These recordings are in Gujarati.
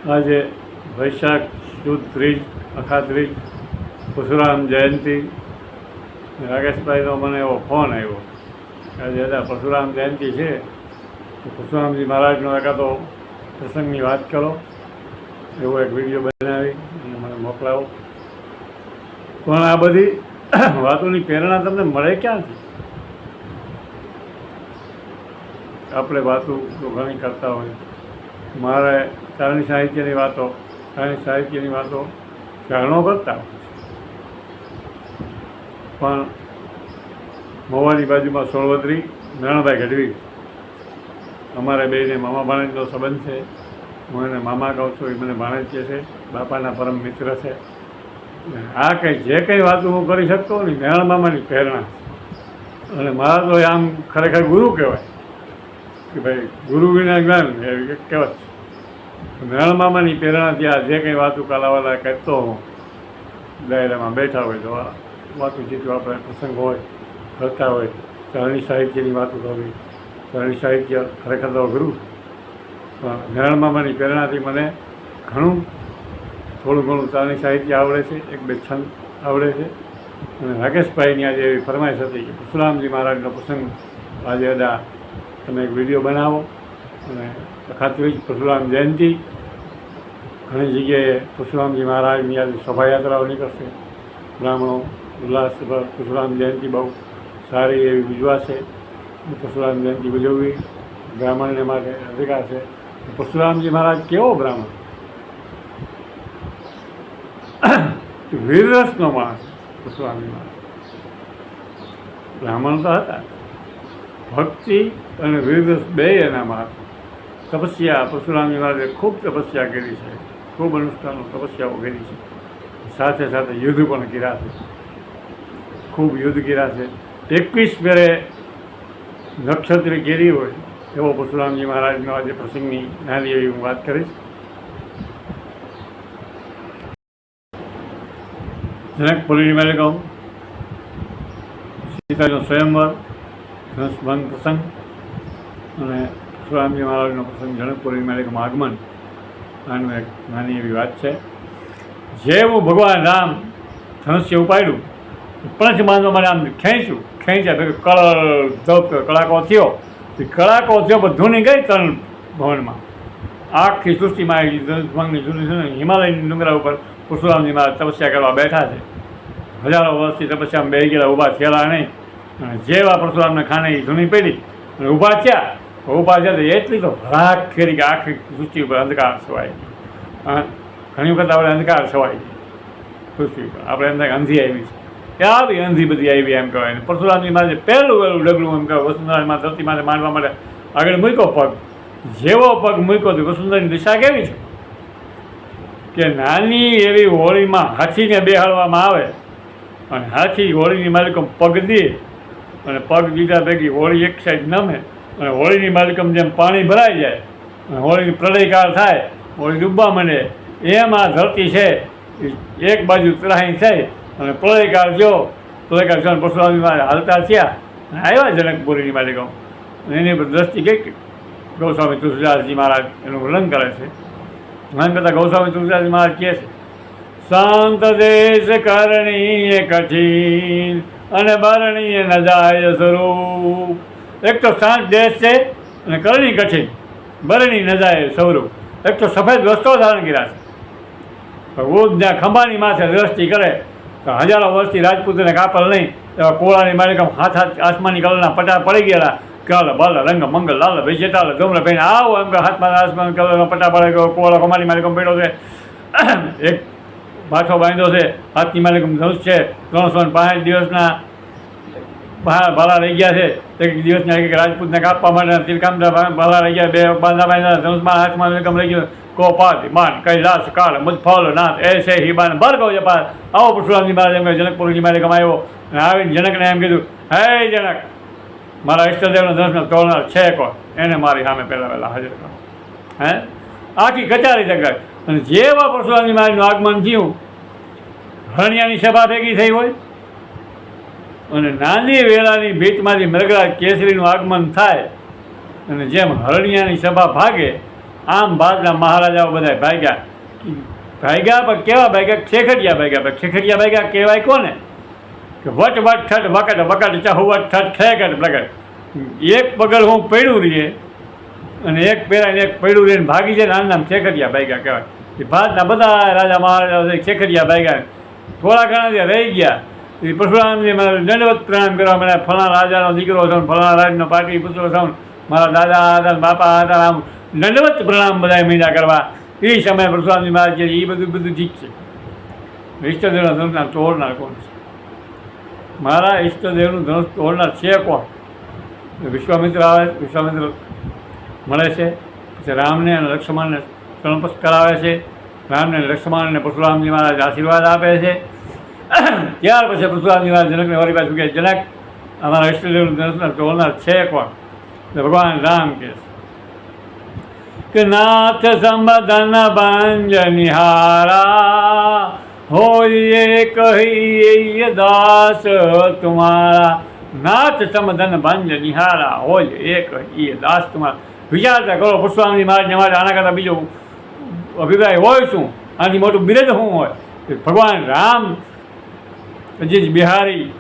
આજે વૈશાખ સુદ ત્રીજ અખાત્રીજ પરશુરામ જયંતિ. રાકેશભાઈનો મને એવો ફોન આવ્યો આજે દાદા પરશુરામ જયંતિ છે તો પરશુરામજી મહારાજનો એકાદો પ્રસંગની વાત કરો, એવો એક વિડીયો બનાવી અને મને મોકલાવો. પણ આ બધી વાતોની પ્રેરણા તમને મળે ક્યાંથી? આપણે વાતો તો ઘણી કરતા હોય. મારે ચારણી સાહિત્યની વાતો ચારણો કરતા હોય, પણ મહુવાની બાજુમાં સોળવદરી નાણાભાઈ ગઢવી, અમારે બેને મામા ભાણેજનો સંબંધ છે. હું એને મામા કહું છું, એ મને ભાણેજ કહે છે, બાપાના પરમ મિત્ર છે. આ કંઈ જે કંઈ વાતો હું કરી શકતો ને મેળા મામાની પ્રેરણા છે. અને મારા તો આમ ખરેખર ગુરુ કહેવાય કે ભાઈ ગુરુ વિના જ્ઞાન એવી એક કહેવત છે. મેળા મામાની પ્રેરણાથી આ જે કંઈ વાતો કાલાવાલા કરતો હું દાયરામાં બેઠા હોય તો આ વાતો જેટલું આપણે પ્રસંગ હોય કરતા હોય. ચારણી સાહિત્યની વાતો કરવી, ચારણી સાહિત્ય ખરેખર તો અઘરું, પણ મેળા મામાની પ્રેરણાથી મને થોડું ઘણું ચારણી સાહિત્ય આવડે છે, એક બે છંદ આવડે છે. અને રાકેશભાઈની આજે એવી ફરમાઈશ હતી કે પરશુરામજી મહારાજનો પ્રસંગ આજે અદા તમે એક વિડીયો બનાવો. અને અખાત્રીજ પરશુરામ જયંતિ, ઘણી જગ્યાએ પરશુરામજી મહારાજની આજે શોભાયાત્રાઓ નીકળશે. બ્રાહ્મણો ઉલ્લાસભર પરશુરામ જયંતિ બહુ સારી એવી ઉજવાશે. પરશુરામ જયંતિ ઉજવવી બ્રાહ્મણને માટે અધિકાર છે. પરશુરામજી મહારાજ કેવો બ્રાહ્મણ, વીરરસનો માણસ પરશુરામજી મહારાજ. બ્રાહ્મણ તો હતા, ભક્તિ અને વીરરસ બે એનામાં હતા. તપસ્યા પરશુરામજી મહારાજે ખૂબ તપસ્યા કરી છે, ખૂબ અનુષ્ઠાનો તપસ્યાઓ કરી છે. સાથે સાથે યુદ્ધ પણ કર્યા છે, ખૂબ યુદ્ધ કર્યા છે. 21 ફેરે નક્ષત્રી કેરી હોય એવો પરશુરામજી મહારાજનો આજે પ્રસંગની નાની એવી હું વાત કરીશ. જનકપુરીની મેળગામ સીતાજીનો સ્વયંવર, ધનુષભંગ પ્રસંગ અને પરશુરામજી મહારાજનો પ્રસંગ, જનકપુરીની મેળગામ આગમન, આનું એક નાની એવી વાત છે. જેવું ભગવાન રામ ધનુષ્ય ઉપાડ્યું, પંચ બાંધવા માટે આમ ખેંચ્યા કળાકો થયો. બધું નહીં ગઈ તરણ ભવનમાં, આખી સૃષ્ટિમાં આવી ધનુષભંગની જૂની છે ને હિમાલયની ડુંગરા ઉપર પરશુરામજી મહારાજ તપસ્યા કરવા બેઠા છે. હજારો વર્ષથી તપસ્યામાં બેસી ગયેલા, ઊભા થયેલા નહીં. અને જેવા પરશુરામને ખાને એ ધૂની પડી અને ઊભા થયા તો એટલી તો ભરાક ફેરી કે આખી સૃષ્ટિ ઉપર અંધકાર છવાય. ઘણી વખત આપણે અંધકાર છવાય પૃથ્વી ઉપર, આપણે અંદર અંધી આવી છે, આવી અંધી બધી આવી એમ કહેવાય. પરશુરામજી મહારાજે પહેલું ડગલું એમ કહેવાય વસુંધરા ધરતી માટે માંડવા માટે આગળ મૂક્યો પગ. જેવો પગ મૂક્યો તો વસુંધરાની દિશા કેવી છે કે નાની એવી હોળીમાં હાથીને બેહાડવામાં આવે અને હાથી હોળીની માલિકમ પગ દે અને પગ દીધા ભેગી હોળી એક સાઈડ નમે અને હોળીની માલિકમ જેમ પાણી ભરાઈ જાય અને હોળીની પ્રલયકાર થાય, હોળી ડૂબવા માંડે, એમ આ ધરતી છે એક બાજુ ત્રાહી થઈ અને પ્રલયકાર જો પરશુરામજી મહારાજ હાલતા થયા અને આવ્યા જનકપુરીની માલિકમ. એની પર દ્રષ્ટિ કઈ ગૌસ્વામી તુલસીદાસજી મહારાજ એનું વર્ણન કરે છે. વર્ણન કરતા ગૌસ્વામી તુલસીદાસજી મહારાજ કહે છે, શાંત દેશ કરણીય કઠિન અને બરણીય ન જાય સ્વરૂપ. એક તો શાંત દેશ છે અને કરણી કઠિન, બરણી ન જાય સ્વરૂપ. એક તો સફેદ વસ્ત્રો ધારણ કર્યા છે. ભગવાન જ્યાં ખંભાની માથે દ્રષ્ટિ કરે તો હજારો વર્ષથી રાજપૂતને કાપલ નહીં એવા કોળાની માલિકમ હાથ આસમાની કલરના પટા પડી ગયેલા, કાલ બાલ રંગ મંગલ લાલ વેચેતા ધૂમ્ર ભાઈને આવો એમ કે હાથમાં આસમાન કલરનો પટા પડી ગયો. કોળો કમાની માલિકમ પડ્યો છે, એક પાછો બાંધ્યો છે, હાથની માલિકમ ધનુષ છે. 365 દિવસના ભાલા રહી ગયા છે. એક દિવસના એક રાજપૂતને કાપવા માટે તિરકામદા ભાલા રહી ગયા, 2 બાંધા બાંધ્યા, ધનુષમાં હાથમાં માલિકમ રહી ગયો. કોપાત માન કૈલાસ કાળ મજફળ નાથ એસે હિબાન ભરગો જપાત. આવો પરશુરામજી મહારાજ એમ જનકપુરીની માલિકમ આવ્યો અને આવીને જનકને એમ કીધું, હે જનક, મારા ઈષ્ટદેવનો ધનુષનો તોડનાર છે કોણ, એને મારી સામે પહેલાં હાજર કરો. આખી કચારી જગાય. અને જેવા પરશુરામજી મહારાજનું આગમન થયું, હરણિયાની સભા ભેગી થઈ હોય અને નાની વેલાની ભીતમાંથી મૃગરાજ કેસરીનું આગમન થાય અને જેમ હરણિયાની સભા ભાગે આમ ભારતના મહારાજાઓ બધા ભાગ્યા પણ કેવા ભાગ્યા? ખેખડિયા ભાગ્યા. ખેખડિયા ભાગ્યા કહેવાય કોને? કે વટ વટ ઠટ વકટ વકટ ચહુવટ ઠટ ખેકટ પ્રગટ. એક પગલ હું પડ્યું રહીએ અને એક પેરાને એક પડ્યું રહીને ભાગી જાય, આનું નામ ખેખડિયા ભાગ્યા કહેવાય. એ ભારતના બધા રાજા મહારાજા ખેખડિયા ભાગ્યા. થોડા ઘણા જે રહી ગયા એ પરશુરામજી મારે દંડવત પ્રણામ કરવા મળ્યા. ફલાણા રાજાનો દીકરો છું, ફલાણા રાજનો પાટી પુત્ર છું, મારા દાદા હતા, બાપા હતા, આમ દંડવત પ્રણામ બધા મીંડા કરવા. એ સમયે પરશુરામજી મહારાજ કે એ બધું ઠીક છે. ઈષ્ટદેવના ધનુષના તોડનાર કોણ છે? મારા ઈષ્ટદેવનું ધનુષ તોડનાર છે કોણ? વિશ્વામિત્ર આવે, વિશ્વામિત્ર મળે છે, પછી રામને અને લક્ષ્મણને સંપર્ક કરાવે છે. રામને લક્ષ્મણ અને પરશુરામજી મહારાજ આશીર્વાદ આપે છે. ત્યાર પછી પરશુરામજી મહારાજ જનકને વળી પાછું કહે, જનક અમારા ઈષ્ટદેવનું ધનુષના તોડનાર છે કોણ? ભગવાન રામ કહે કે નાથ સંબધન ભંજ નિહારા હોય કહીએ દાસ તુમારા. નાથ સંબધન ભંજ નિહારા હોય એક એ દાસ તમારા. વિચારતા કરો પરશુરામજી મહારાજને માટે આના કરતાં બીજો અભિપ્રાય હોય શું? આની મોટું બિરદ શું હોય? કે ભગવાન રામ અજીજ બિહારી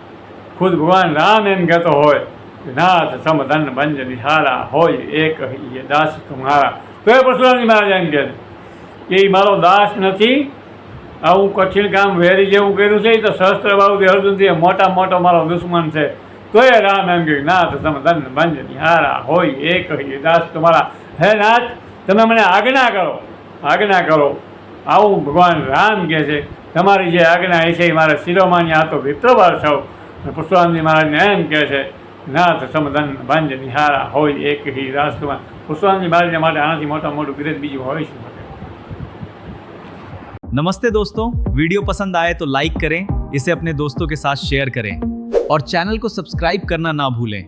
ખુદ ભગવાન રામ એમ કહેતો હોય કે નાથ સમધન ભંજ નિહારા હોય એક એ દાસ તમારા. તો એ પરશુરામજી મહારાજ એમ કહે કે એ મારો દાસ નથી, આવું કઠિન કામ વેરી જેવું કર્યું છે એ તો સહસ્ત્ર બાહુથી અર્જુનથી મોટો મારો દુશ્મન છે. તો એ રામ એમ કહે નાથ સમધન ભંજ નિહારા હોય એક એ દાસ તમારા. હે નાથ તમે મને આજ્ઞા કરો. આવું ભગવાન રામ કહે છે. તમારી જે આજ્ઞા એ છે એ મારા શિરોમાની આ તો વિપ્રવાર છો. પરશુરામજી મહારાજને એમ કહે છે નાથ સમધન ભંજ નિહારા હોય એક હિ દાસ તમારા. પરશુરામજી મહારાજને માટે આનાથી મોટું બિરદ બીજું હોય છે. नमस्ते दोस्तों, वीडियो पसंद आए तो लाइक करें, इसे अपने दोस्तों के साथ शेयर करें और चैनल को सब्सक्राइब करना ना भूलें।